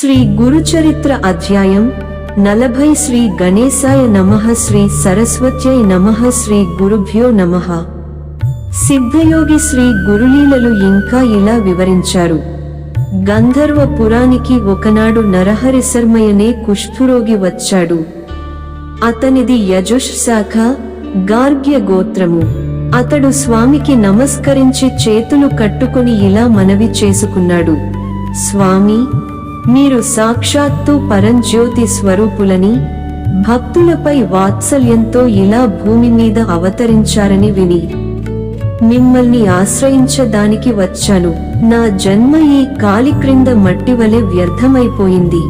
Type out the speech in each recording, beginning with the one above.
శ్రీ గురుచరిత్ర అధ్యాయం 40 శ్రీ గణేశాయ నమః శ్రీ సరస్వత్యై నమః శ్రీ గురుభ్యో నమః. సిద్ధయోగి శ్రీ గురులీలలు ఇంకా ఇలా వివరించారు. గంధర్వ పురానికి ఒకనాడు నరహరి శర్మయనే కుష్ఠురోగి వచ్చాడు. అతనిది యజుష్ శాఖ, గార్గ్య గోత్రము. అతడు స్వామికి నమస్కరించి చేతులు కట్టుకొని ఇలా మనవి చేసుకున్నాడు. స్వామి, మీరు సాక్షాత్తు పరంజ్యోతి స్వరూపులని, భక్తులపై వాత్సల్యంతో ఇలా భూమి మీద అవతరించారని విని మిమ్మల్ని ఆశ్రయించడానికి వచ్చాను. నా జన్మ ఈ కాలి క్రింద మట్టి వలె వ్యర్థమైపోయింది.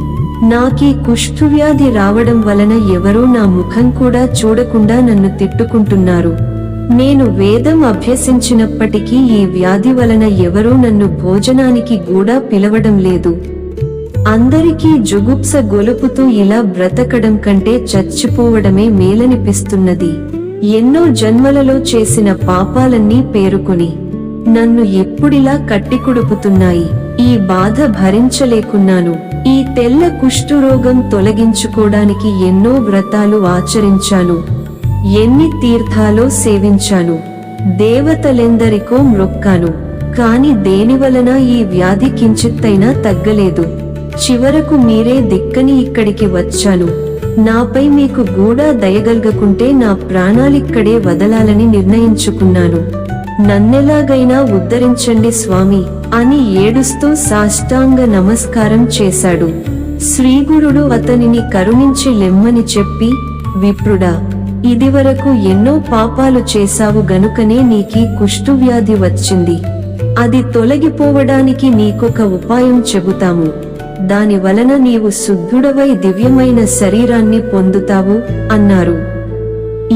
నాకీ కుష్ఠువ్యాధి రావడం వలన ఎవరూ నా ముఖం కూడా చూడకుండా నన్ను తిట్టుకుంటున్నారు. నేను వేదం అభ్యసించినప్పటికీ ఈ వ్యాధి వలన ఎవరూ నన్ను భోజనానికి కూడా పిలవడం లేదు. అందరికీ జుగుప్స గొలుపుతూ ఇలా బ్రతకడం కంటే చచ్చిపోవడమే మేలనిపిస్తున్నది. ఎన్నో జన్మలలో చేసిన పాపాలన్నీ పేరుకొని నన్ను ఎప్పుడిలా కట్టికుడుపుతున్నాయి. ఈ బాధ భరించలేకున్నాను. ఈ తెల్ల కుష్ఠురోగం తొలగించుకోవడానికి ఎన్నో వ్రతాలు ఆచరించాను, ఎన్ని తీర్థాలో సేవించాను, దేవతలెందరికో మ్రొక్కాను. కాని దేనివలన ఈ వ్యాధి కించిత్తైనా తగ్గలేదు. చివరకు మీరే దిక్కని ఇక్కడికి వచ్చాను. నాపై మీకు గూడా దయగల్గకుంటే నా ప్రాణాలిక్కడే వదలాలని నిర్ణయించుకున్నాను. నన్నెలాగైనా ఉద్ధరించండి స్వామి అని ఏడుస్తూ సాష్టాంగ నమస్కారం చేశాడు. శ్రీగురుడు అతనిని కరుణించి లెమ్మని చెప్పి, విప్రుడా, ఇదివరకు ఎన్నో పాపాలు చేశావు గనుకనే నీకీ కుష్ఠువ్యాధి వచ్చింది. అది తొలగిపోవడానికి నీకొక ఉపాయం చెబుతాము. దాని వలన నీవు శుద్ధుడవై దివ్యమైన శరీరాన్ని పొందుతావు అన్నారు.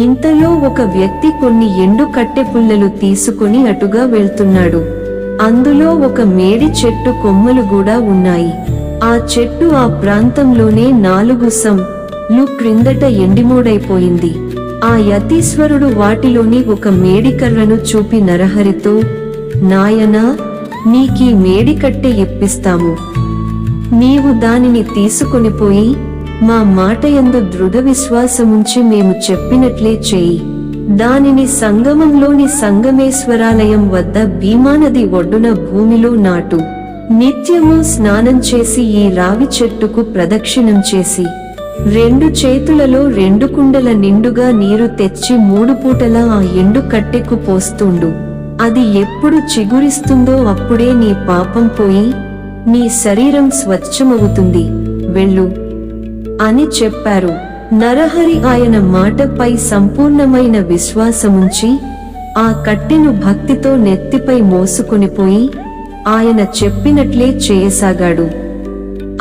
ఇంతలో ఒక వ్యక్తి కొన్ని ఎండు కట్టె పుల్లలు తీసుకుని అటుగా వెళ్తున్నాడు. అందులో ఒక మేడి చెట్టు కొమ్మలు కూడా ఉన్నాయి. ఆ చెట్టు ఆ ప్రాంతంలోనే 4 సంలు క్రిందట ఎండిమోడైపోయింది. ఆ యతీశ్వరుడు వాటిలోని ఒక మేడికర్రను చూపి నరహరితో, నాయనా, నీకీ మేడికట్టె ఇప్పిస్తాము. నీవు దానిని తీసుకొనిపోయి మా మాటయందు దృఢ విశ్వాసముంచి మేము చెప్పినట్లే చేయి. దానిని సంగమంలోని సంగమేశ్వరాలయం వద్ద భీమానది ఒడ్డున భూమిలో నాటు. నిత్యము స్నానం చేసి ఈ రావి చెట్టుకు ప్రదక్షిణం చేసి 2 చేతులలో 2 కుండల నిండుగా నీరు తెచ్చి 3 పూటలా ఆ ఎండు కట్టెకు పోస్తుండు. అది ఎప్పుడు చిగురిస్తుందో అప్పుడే నీ పాపం పోయి నీ శరీరం స్వచ్ఛమవుతుంది. వెళ్ళు అని చెప్పారు. నరహరి ఆయన మాటపై సంపూర్ణమైన విశ్వాసముంచి ఆ కట్టెను భక్తితో నెత్తిపై మోసుకొనిపోయి ఆయన చెప్పినట్లే చేయసాగాడు.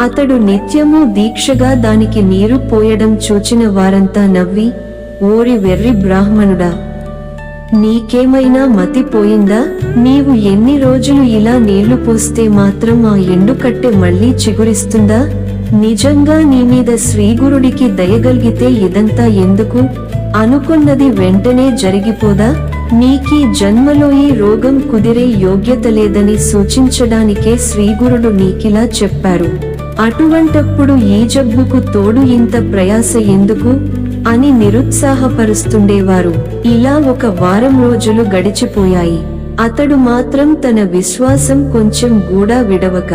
అతడు నిత్యము దీక్షగా దానికి నీరు పోయడం చూచిన వారంతా నవ్వి, ఓరి వెర్రి బ్రాహ్మణుడా, నీకేమైనా మతి పోయిందా? నీవు ఎన్ని రోజులు ఇలా నీళ్లు పోస్తే మాత్రం ఆ ఎండుకట్టె మళ్లీ చిగురిస్తుందా? నిజంగా నీ మీద శ్రీగురుడికి దయగలిగితే ఇదంతా ఎందుకు? అనుకున్నది వెంటనే జరిగిపోదా? నీకీ జన్మలో ఈ రోగం కుదిరే యోగ్యత లేదని సూచించడానికే శ్రీగురుడు నీకిలా చెప్పారు. అటువంటప్పుడు ఈ జబ్బుకు తోడు ఇంత ప్రయాస ఎందుకు అని నిరుత్సాహపరుస్తుండేవారు. ఇలా 1 వారం రోజులు గడిచిపోయాయి. అతడు మాత్రం తన విశ్వాసం కొంచెం కూడా విడవక,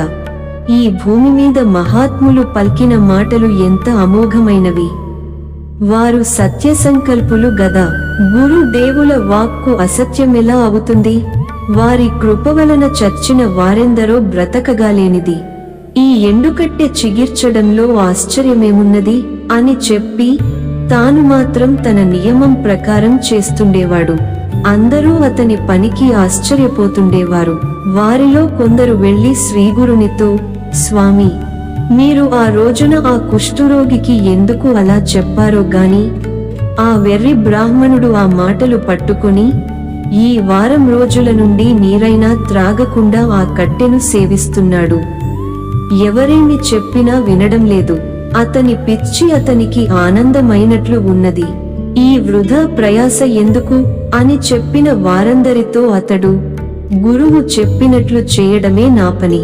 ఈ భూమి మీద మహాత్ములు పల్కిన మాటలు ఎంత అమోఘమైనవి, వారు సత్యసంకల్పులు గదా, గురుదేవుల వాక్కు అసత్యమెలా అవుతుంది? వారి కృప వలన చచ్చిన వారెందరో బ్రతకగాలేనిది. ఈ ఎండుకట్టె చిగిర్చడంలో ఆశ్చర్యమేమున్నది అని చెప్పి తాను మాత్రం తన నియమం ప్రకారం చేస్తుండేవాడు. అందరూ అతని పనికి ఆశ్చర్యపోతుండేవారు. వారిలో కొందరు వెళ్లి శ్రీగురునితో, స్వామి, మీరు ఆ రోజున ఆ కుష్ఠురోగికి ఎందుకు అలా చెప్పారో గాని ఆ వెర్రి బ్రాహ్మణుడు ఆ మాటలు పట్టుకొని ఈ వారం రోజుల నుండి నీరైనా త్రాగకుండా ఆ కట్టెను సేవిస్తున్నాడు. ఎవరేమి చెప్పినా వినడం లేదు. అతని పిచ్చి అతనికి ఆనందమైనట్లు ఉన్నది. ఈ వృధా ప్రయాస ఎందుకు అని చెప్పిన వారందరితో అతడు, గురువు చెప్పినట్లు చేయడమే నా పని.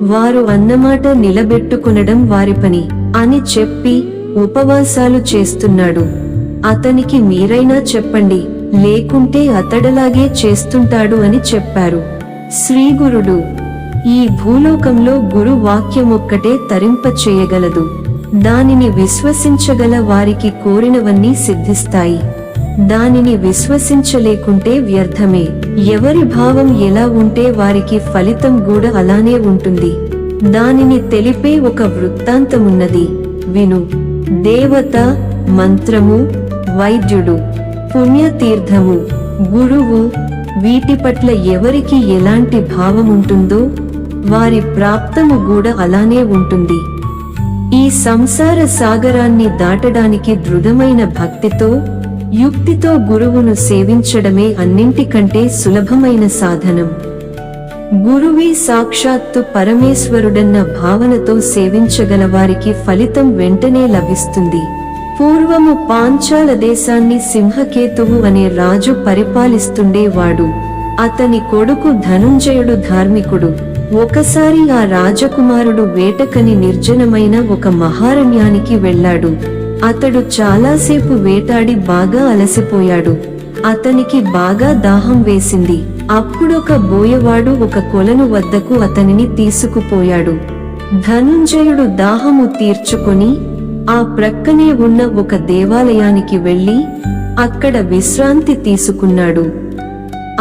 వారు అన్నమాట నిలబెట్టుకొనడం వారి పని అని చెప్పి ఉపవాసాలు చేస్తున్నాడు. అతనికి మీరైనా చెప్పండి, లేకుంటే అతడలాగే చేస్తుంటాడు అని చెప్పారు. శ్రీగురుడు: ఈ భూలోకంలో గురు వాక్యమొక్కటే తరింప చేయగలదు. దానిని విశ్వసించగల వారికి కోరినవన్నీ సిద్ధిస్తాయి. దానిని విశ్వసించలేకుంటే వ్యర్థమే. ఎవరి భావం ఎలా ఉంటే వారికి ఫలితం కూడా అలానే ఉంటుంది. దానిని తెలిపే ఒక వృత్తాంతమున్నది, విను. దేవత, మంత్రము, వైద్యుడు, పుణ్యతీర్థము, గురువు, వీటి పట్ల ఎవరికి ఎలాంటి భావముంటుందో వారి ప్రాప్తము కూడా అలానే ఉంటుంది. ఈ సంసార సాగరాన్ని దాటడానికి దృఢమైన భక్తితో, యుక్తితో గురువును సేవించడమే అన్నింటికంటే సులభమైన సాధనం. గురువే సాక్షాత్తు పరమేశ్వరుడన్న భావనతో సేవించగల వారికి ఫలితం వెంటనే లభిస్తుంది. పూర్వము పాంచాల దేశాన్ని సింహకేతువు అనే రాజు పరిపాలిస్తుండేవాడు. అతని కొడుకు ధనుంజయుడు ధార్మికుడు. ఒకసారి ఆ రాజకుమారుడు వేటకని నిర్జనమైన ఒక మహారణ్యానికి వెళ్ళాడు. అతడు చాలాసేపు వేటాడి బాగా అలసిపోయాడు. అతనికి బాగా దాహం వేసింది. అప్పుడొక బోయవాడు ఒక కొలను వద్దకు అతనిని తీసుకుపోయాడు. ధనుంజయుడు దాహము తీర్చుకొని ఆ ప్రక్కనే ఉన్న ఒక దేవాలయానికి వెళ్లి అక్కడ విశ్రాంతి తీసుకున్నాడు.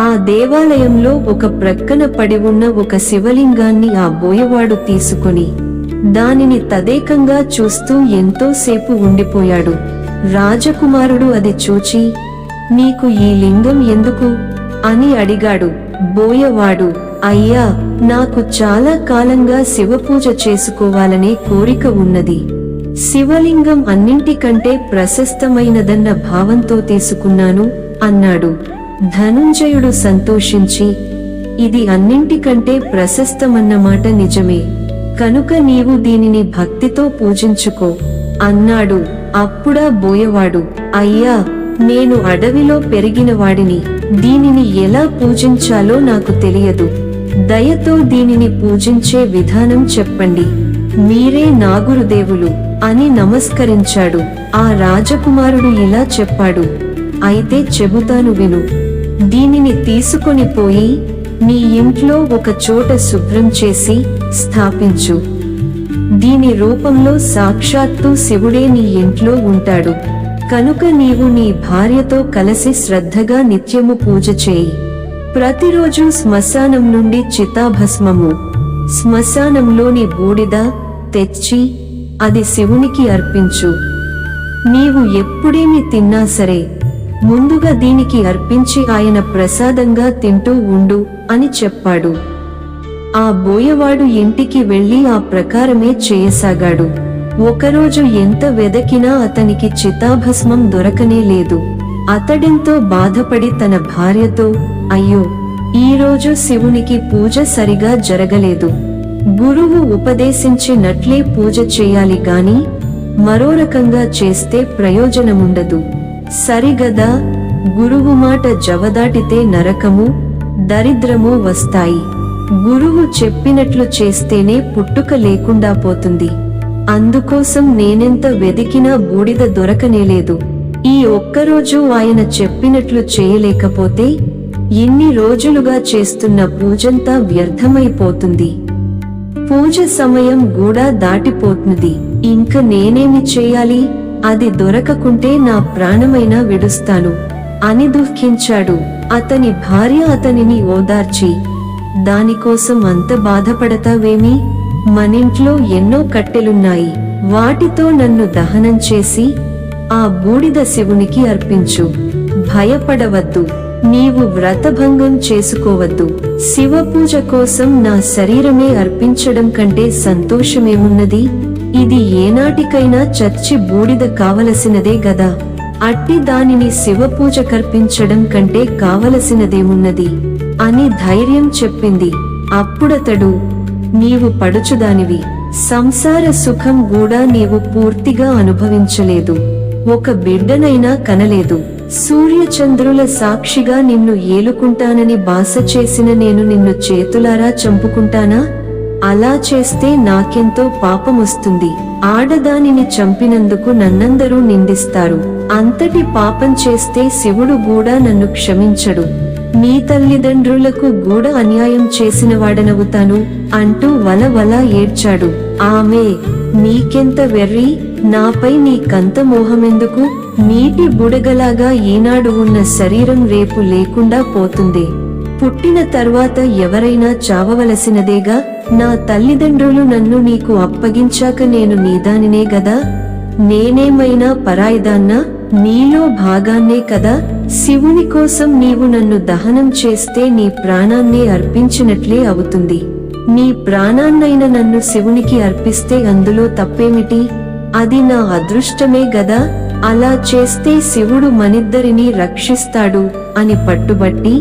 ఆ దేవాలయంలో ఒక ప్రక్కన పడి ఉన్న ఒక శివలింగాన్ని ఆ బోయవాడు తీసుకొని దానిని తదేకంగా చూస్తూ ఎంతోసేపు ఉండిపోయాడు. రాజకుమారుడు అది చూచి, నీకు ఈ లింగం ఎందుకు అని అడిగాడు. బోయవాడు, అయ్యా, నాకు చాలా కాలంగా శివపూజ చేసుకోవాలనే కోరిక ఉన్నది. శివలింగం అన్నింటికంటే ప్రశస్తమైనదన్న భావంతో తీసుకున్నాను అన్నాడు. ధనుంజయుడు సంతోషించి, ఇది అన్నింటికంటే ప్రశస్తమన్నమాట నిజమే, కనుక నీవు దీనిని భక్తితో పూజించుకో అన్నాడు. అప్పుడా బోయవాడు, అయ్యా, నేను అడవిలో పెరిగిన వాడిని. దీనిని ఎలా పూజించాలో నాకు తెలియదు. దయతో దీనిని పూజించే విధానం చెప్పండి. మీరే నా గురుదేవులు అని నమస్కరించాడు. ఆ రాజకుమారుడు ఇలా చెప్పాడు, అయితే చెబుతాను విను. దీనిని తీసుకొని పోయి నీ ఇంట్లో ఒక చోట శుభ్రం చేసి స్థాపించు. దీని రూపంలో సాక్షాత్తు శివుడే నీ ఇంట్లో ఉంటాడు. కనుక నీవు నీ భార్యతో కలిసి శ్రద్ధగా నిత్యము పూజ చేయి. ప్రతిరోజు శ్మశానం నుండి చితాభస్మము, శ్మశానంలోని బూడిద తెచ్చి అది శివునికి అర్పించు. నీవు ఎప్పుడేమి తిన్నా సరే ముందుగా దీనికి అర్పించి ఆయన ప్రసాదంగా తింటూ ఉండు అని చెప్పాడు. ఆ బోయవాడు ఇంటికి వెళ్లి ఆ ప్రకారమే చేయసాగాడు. ఒకరోజు ఎంత వెదకినా అతనికి చితాభస్మం దొరకనే లేదు. అతడెంతో బాధపడి తన భార్యతో, అయ్యో, ఈరోజు శివునికి పూజ సరిగా జరగలేదు. గురువు ఉపదేశించినట్లే పూజ చేయాలి గాని మరో రకంగా చేస్తే ప్రయోజనముండదు. సరిగదా, గురువు మాట జవదాటితే నరకము, దరిద్రము వస్తాయి. గురువు చెప్పినట్లు చేస్తేనే పుట్టుక లేకుండా పోతుంది. అందుకోసం నేనెంత వెదికినా బూడిద దొరకనేలేదు. ఈ ఒక్కరోజు ఆయన చెప్పినట్లు చేయలేకపోతే ఇన్ని రోజులుగా చేస్తున్న పూజంతా వ్యర్థమైపోతుంది. పూజ సమయం కూడా దాటిపోతుంది. ఇంక నేనేమి చేయాలి? అది దొరకకుంటే నా ప్రాణమైనా విడుస్తాను అని దుఃఖించాడు. అతని భార్య అతనిని ఓదార్చి, దానికోసం అంత బాధపడతావేమి? మనింట్లో ఎన్నో కట్టెలున్నాయి. వాటితో నన్ను దహనం చేసి ఆ బూడిద శివునికి అర్పించు. భయపడవద్దు. నీవు వ్రతభంగం చేసుకోవద్దు. శివపూజ కోసం నా శరీరమే అర్పించడం కంటే సంతోషమేమున్నది? ఇది ఏనాటికైనా చచ్చి బూడిద కావలసినదే గదా. అట్టి దానిని శివపూజ కర్పించడం కంటే కావలసినదేమున్నది అని ధైర్యం చెప్పింది. అప్పుడతడు, నీవు పడుచుదానివి. సంసార సుఖం కూడా నీవు పూర్తిగా అనుభవించలేదు. ఒక బిడ్డనైనా కనలేదు. సూర్యచంద్రుల సాక్షిగా నిన్ను ఏలుకుంటానని బాస చేసిన నేను నిన్ను చేతులారా చంపుకుంటానా? అలా చేస్తే నాకెంతో పాపమొస్తుంది. ఆడదానిని చంపినందుకు నన్నందరూ నిందిస్తారు. అంతటి పాపం చేస్తే శివుడు కూడా నన్ను క్షమించడు. నీ తల్లిదండ్రులకు కూడా అన్యాయం చేసినవాడనవుతాను అంటూ వలవల ఏడ్చాడు. ఆమె, నీకెంత వెర్రి, నాపై నీకంత మోహమెందుకు? నీటి బుడగలాగా ఈనాడు ఉన్న శరీరం రేపు లేకుండా పోతుంది. పుట్టిన తర్వాత ఎవరైనా చావవలసినదేగా. నా తల్లిదండ్రులు నన్ను నీకు అప్పగించాక నేను నీదానినే గదా. నేనేమైనా పరాయిదాన్నా? నీలో భాగాన్నే కదా. శివుని కోసం నీవు నన్ను దహనం చేస్తే నీ ప్రాణాన్నే అర్పించినట్లే అవుతుంది. నీ ప్రాణాన్నైన నన్ను శివునికి అర్పిస్తే అందులో తప్పేమిటి? అది నా అదృష్టమే గదా. అలా చేస్తే శివుడు మనిద్దరినీ రక్షిస్తాడు అని పట్టుబట్టి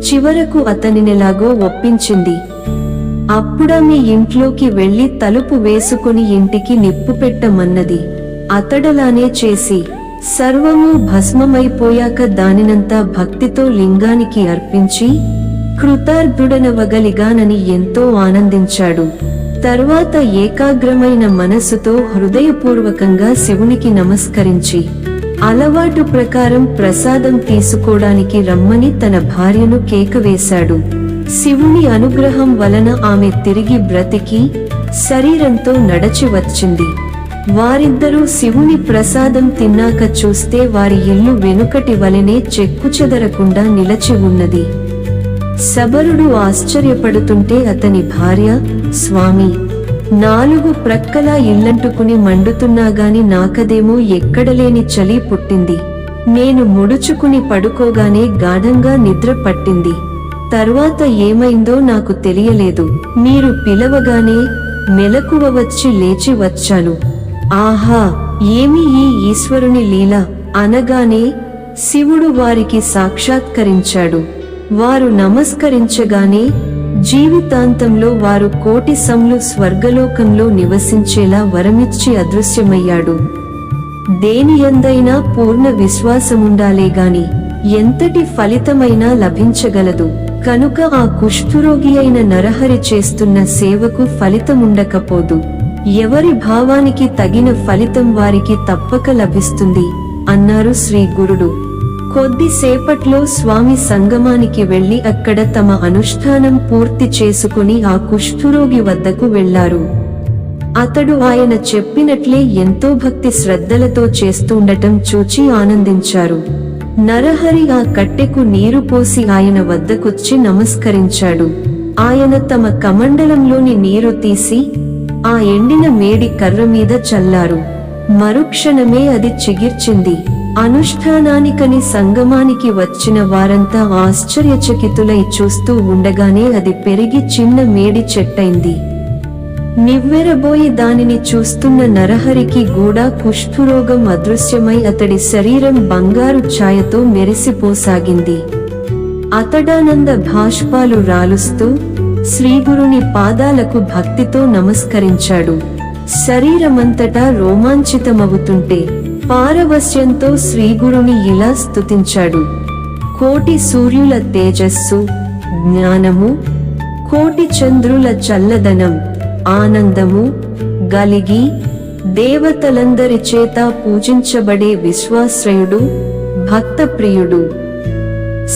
చివరకు అతనినెలాగో ఒప్పించింది. అప్పుడామె ఇంట్లోకి వెళ్లి తలుపు వేసుకుని ఇంటికి నిప్పు పెట్టమన్నది. అతడలానే చేసి సర్వము భస్మమైపోయాక దానినంతా భక్తితో లింగానికి అర్పించి కృతార్థుడనవగలిగానని ఎంతో ఆనందించాడు. తర్వాత ఏకాగ్రమైన మనసుతో హృదయపూర్వకంగా శివునికి నమస్కరించి అలవాటు ప్రకారం ప్రసాదం తీసుకోవడానికి రమ్మని తన భార్యను కేకవేశాడు. శివుని అనుగ్రహం వలన ఆమె తిరిగి బ్రతికి శరీరంతో నడచి వచ్చింది. వారిద్దరూ శివుని ప్రసాదం తిన్నాక చూస్తే వారి ఇల్లు వెనుకటి వలెనే చెక్కుచెదరకుండా నిలచి ఉన్నది. శబరుడు ఆశ్చర్యపడుతుంటే అతని భార్య, స్వామి, 4 ప్రక్కలా ఇల్లంటుకుని మండుతున్నాగాని నాకదేమో ఎక్కడలేని చలి పుట్టింది. నేను ముడుచుకుని పడుకోగానే గాఢంగా నిద్ర పట్టింది. తర్వాత ఏమైందో నాకు తెలియలేదు. మీరు పిలవగానే మెలకువ వచ్చి లేచి వచ్చాను. ఆహా, ఏమి ఈ ఈశ్వరుని లీల అనగానే శివుడు వారికి సాక్షాత్కరించాడు. వారు నమస్కరించగానే జీవితాంతంలో వారు 1,000,000 సంలు స్వర్గలోకంలో నివసించేలా వరమిచ్చి అదృశ్యమయ్యాడు. దేనియందైనా పూర్ణ విశ్వాసముండాలే గాని ఎంతటి ఫలితమైనా లభించగలదు. కనుక ఆ కుష్ఠురోగి అయిన నరహరి చేస్తున్న సేవకు ఫలితముండకపోదు. ఎవరి భావానికి తగిన ఫలితం వారికి తప్పక లభిస్తుంది అన్నారు శ్రీ గురుడు. కొద్దిసేపట్లో స్వామి సంగమానికి వెళ్లి అక్కడ తమ అనుష్ఠానం పూర్తి చేసుకుని ఆ కుష్ఠురోగి వద్దకు వెళ్లారు. అతడు ఆయన చెప్పినట్లే ఎంతో భక్తి శ్రద్ధలతో చేస్తుండటం చూచి ఆనందించారు. నరహరి ఆ కట్టెకు నీరు పోసి ఆయన వద్దకొచ్చి నమస్కరించాడు. ఆయన తమ కమండలంలోని నీరు తీసి ఆ ఎండిన మేడి కర్ర మీద చల్లారు. మరుక్షణమే అది చిగిర్చింది. అనుష్ఠానానికని సంగమానికి వచ్చిన వారంతా ఆశ్చర్యచకితులై చూస్తూ ఉండగానే అది పెరిగి చిన్న మేడి చెట్టైంది. నివ్వెరబోయి దానిని చూస్తున్న నరహరికి కూడా కుష్ఠురోగం అదృశ్యమై అతడి శరీరం బంగారు ఛాయతో మెరిసిపోసాగింది. అతడానంద భాష్పాలు రాలుస్తూ శ్రీగురుని పాదాలకు భక్తితో నమస్కరించాడు. శరీరమంతటా రోమాంచితమవుతుంటే పారవస్యంతో శ్రీగురుని ఇలా స్తుతించాడు. 1,000,000 సూర్యుల తేజస్సు, జ్ఞానము, 1,000,000 చంద్రుల చల్లదనం, ఆనందము గలిగి దేవతలందరి చేత పూజించబడే విశ్వాశ్రయుడు, భక్తప్రియుడు,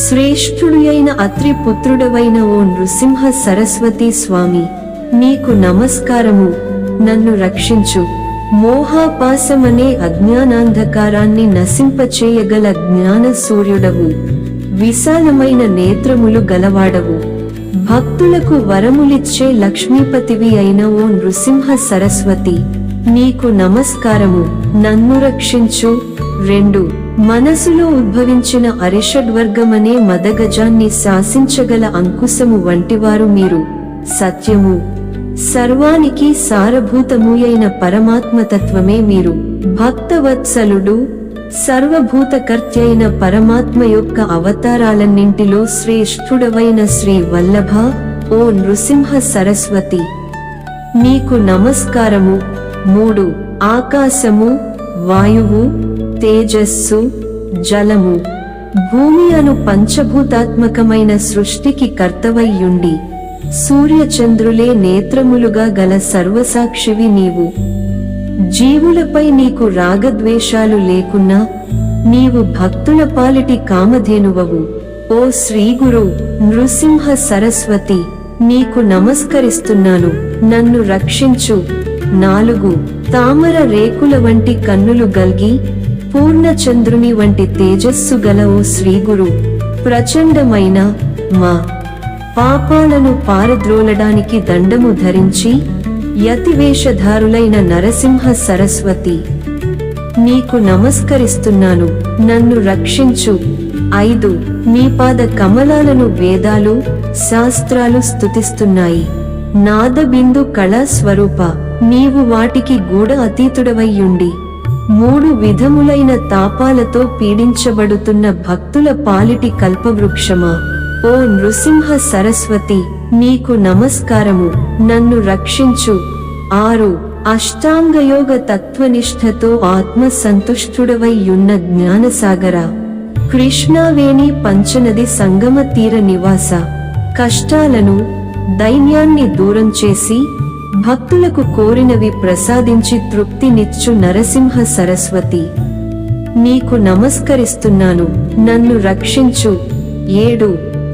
శ్రేష్ఠుడు అయిన అత్రి పుత్రుడవైన ఓ నృసింహ సరస్వతి స్వామి, నీకు నమస్కారము. నన్ను రక్షించు. మోహాపాసమనే అజ్ఞానాంధకారాన్ని నశింపచేయగల జ్ఞాన సూర్యుడవు, విశాలమైన నేత్రములు గలవాడవు, భక్తులకు వరములిచ్చే లక్ష్మీపతివి అయిన ఓ నృసింహ సరస్వతి, నీకు నమస్కారము. నన్ను రక్షించు. 2 మనసులో ఉద్భవించిన అరిషడ్వర్గమనే మదగజాన్ని శాసించగల అంకుశము వంటివారు మీరు. సత్యము, సర్వానికి సారభూతము అయిన పరమాత్మతత్వమే మీరు. భక్తవత్సలుడు, సర్వభూతకర్త్యైన పరమాత్మ యొక్క అవతారాలన్నింటిలో శ్రేష్ఠుడవైన శ్రీ వల్లభ, ఓ నృసింహ సరస్వతి, నీకు నమస్కారము. 3 ఆకాశము, వాయువు, తేజస్సు, జలము, భూమి అను పంచభూతాత్మకమైన సృష్టికి కర్తవయ్యుండి సూర్యచంద్రులే నేత్రములుగా గల సర్వసాక్షివి నీవు. జీవులపై నీకు రాగద్వేషాలు లేకున్నా నీవు భక్తుల పాలిటి కామధేనువవు. ఓ శ్రీగురు నృసింహ సరస్వతి, నీకు నమస్కరిస్తున్నాను, నన్ను రక్షించు. 4 తామర రేకుల వంటి కన్నులు గల్గి పూర్ణచంద్రుని వంటి తేజస్సు గల ఓ శ్రీగురు, ప్రచండమైన మా పాపాలను పారద్రోలడానికి దండము ధరించి యతివేషధారులైన నరసింహ సరస్వతి, నీకు నమస్కరిస్తున్నాను, నన్ను రక్షించు. 5 నీ పాద కమలాలను వేదాలు శాస్త్రాలు స్తుతిస్తున్నాయి. నాదబిందు కళా స్వరూప, నీవు వాటికి గూఢ అతీతుడవయ్యుండి 3 విధములైన తాపాలతో పీడించబడుతున్న భక్తుల పాలిటి కల్పవృక్షమా, ఓ నృసింహ సరస్వతి, నీకు నమస్కారము, నన్ను రక్షించు. 6 అష్టాంగయోగ తత్వనిష్ఠతో ఆత్మ సంతుష్టుడవయ్యున్న జ్ఞానసాగర, కృష్ణావేణి పంచనది సంగమ తీర నివాస, కష్టాలను దైన్యాన్ని దూరం చేసి భక్తులకు కోరినవి ప్రసాదించి తృప్తినిచ్చు నరసింహ సరస్వతి, నీకు నమస్కరిస్తున్నాను, నన్ను రక్షించు. 7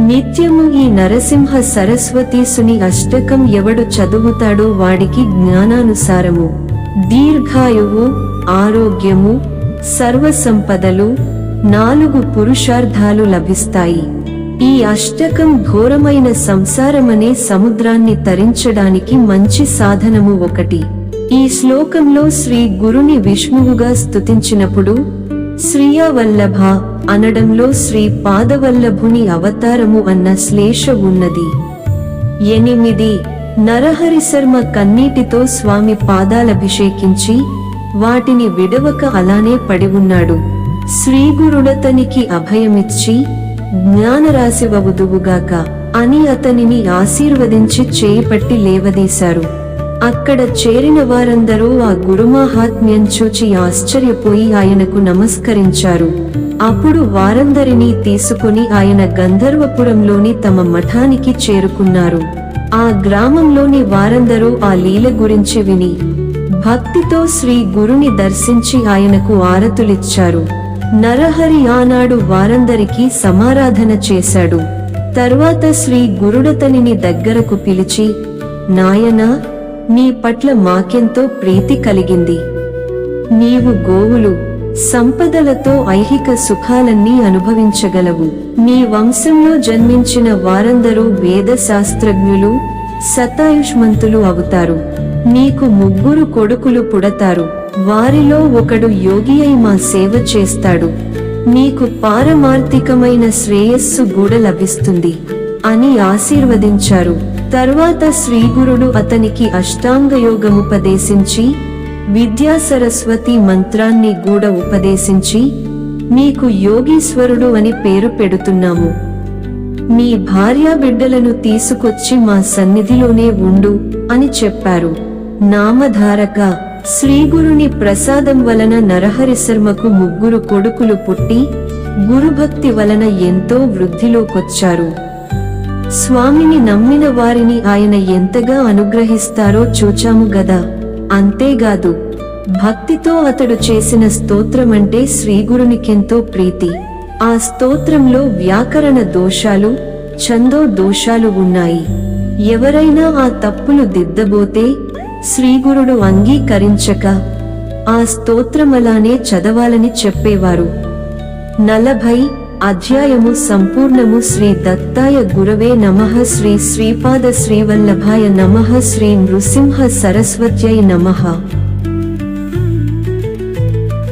నిత్యము ఈ నరసింహ సరస్వతీసుని అష్టకం ఎవడు చదువుతాడో వాడికి జ్ఞానానుసారము దీర్ఘాయువు, ఆరోగ్యము, సర్వసంపదలు, 4 పురుషార్థాలు లభిస్తాయి. ఈ అష్టకం ఘోరమైన సంసారమనే సముద్రాన్ని తరించడానికి మంచి సాధనము 1. ఈ శ్లోకంలో శ్రీ గురుని విష్ణువుగా స్తుతించినప్పుడు శ్రీయావల్లభ అనడంలో శ్రీ పాదవల్లభుని అవతారము అన్న శ్లేష ఉన్నది. 8 నరహరిశర్మ కన్నీటితో స్వామి పాదాలభిషేకించి వాటిని విడవక అలానే పడి ఉన్నాడు. శ్రీగురుడతనికి అభయమిచ్చి జ్ఞానరాశివవుదువుగాక అని అతనిని ఆశీర్వదించి చేయిపట్టి లేవదీశారు. అక్కడ చేరిన వారందరూ ఆ గురుమాహాత్మ్యం చూచి ఆశ్చర్యపోయి ఆయనకు నమస్కరించారు. అప్పుడు వారందరినీ తీసుకుని ఆయన గంధర్వపురంలోని తమ మఠానికి చేరుకున్నారు. ఆ గ్రామంలోని వారందరూ ఆ లీల గురించి విని భక్తితో శ్రీ గురుని దర్శించి ఆయనకు ఆరతులిచ్చారు. నరహరి ఆనాడు వారందరికీ సమారాధన చేశాడు. తర్వాత శ్రీ గురుడతనిని దగ్గరకు పిలిచి, నాయనా, నీ పట్ల మాకెంతో ప్రీతి కలిగింది. నీవు గోవులు సంపదలతో ఐహిక సుఖాలన్నీ అనుభవించగలవు. నీ వంశంలో జన్మించిన వారందరూ వేద శాస్త్రజ్ఞులు, శతాయుష్మంతులు అవుతారు. నీకు 3 కొడుకులు పుడతారు. వారిలో ఒకడు యోగి అయి మా సేవ చేస్తాడు. నీకు పారమార్థికమైన శ్రేయస్సు కూడా లభిస్తుంది అని ఆశీర్వదించారు. తర్వాత శ్రీగురుడు అతనికి అష్టాంగయోగముపదేశించి విద్యా సరస్వతి మంత్రాన్ని కూడా ఉపదేశించి, నీకు యోగీశ్వరుడు అని పేరు పెడుతున్నాము. నీ భార్యాబిడ్డలను తీసుకొచ్చి మా సన్నిధిలోనే ఉండు అని చెప్పారు. నామధారక శ్రీగురుని ప్రసాదం వలన నరహరిశర్మకు 3 కొడుకులు పుట్టి గురుభక్తి వలన ఎంతో వృద్ధిలోకొచ్చారు. స్వామిని నమ్మిన వారిని ఆయన ఎంతగా అనుగ్రహిస్తారో చూచాము గదా. అంతేగాదు, భక్తితో అతడు చేసిన స్తోత్రమంటే శ్రీగురునికెంతో ప్రీతి. ఆ స్తోత్రంలో వ్యాకరణ దోషాలు, ఛందో దోషాలు ఉన్నాయి. ఎవరైనా ఆ తప్పులు దిద్దబోతే శ్రీగురుడు అంగీకరించక ఆ స్తోత్రమలానే చదవాలని చెప్పేవారు. 40 అధ్యాయము సంపూర్ణము. శ్రీ దత్తాయ గురవే నమః. శ్రీ శ్రీపాద శ్రీవల్లభాయ నమః. శ్రీ నృసింహ సరస్వత్యై నమః.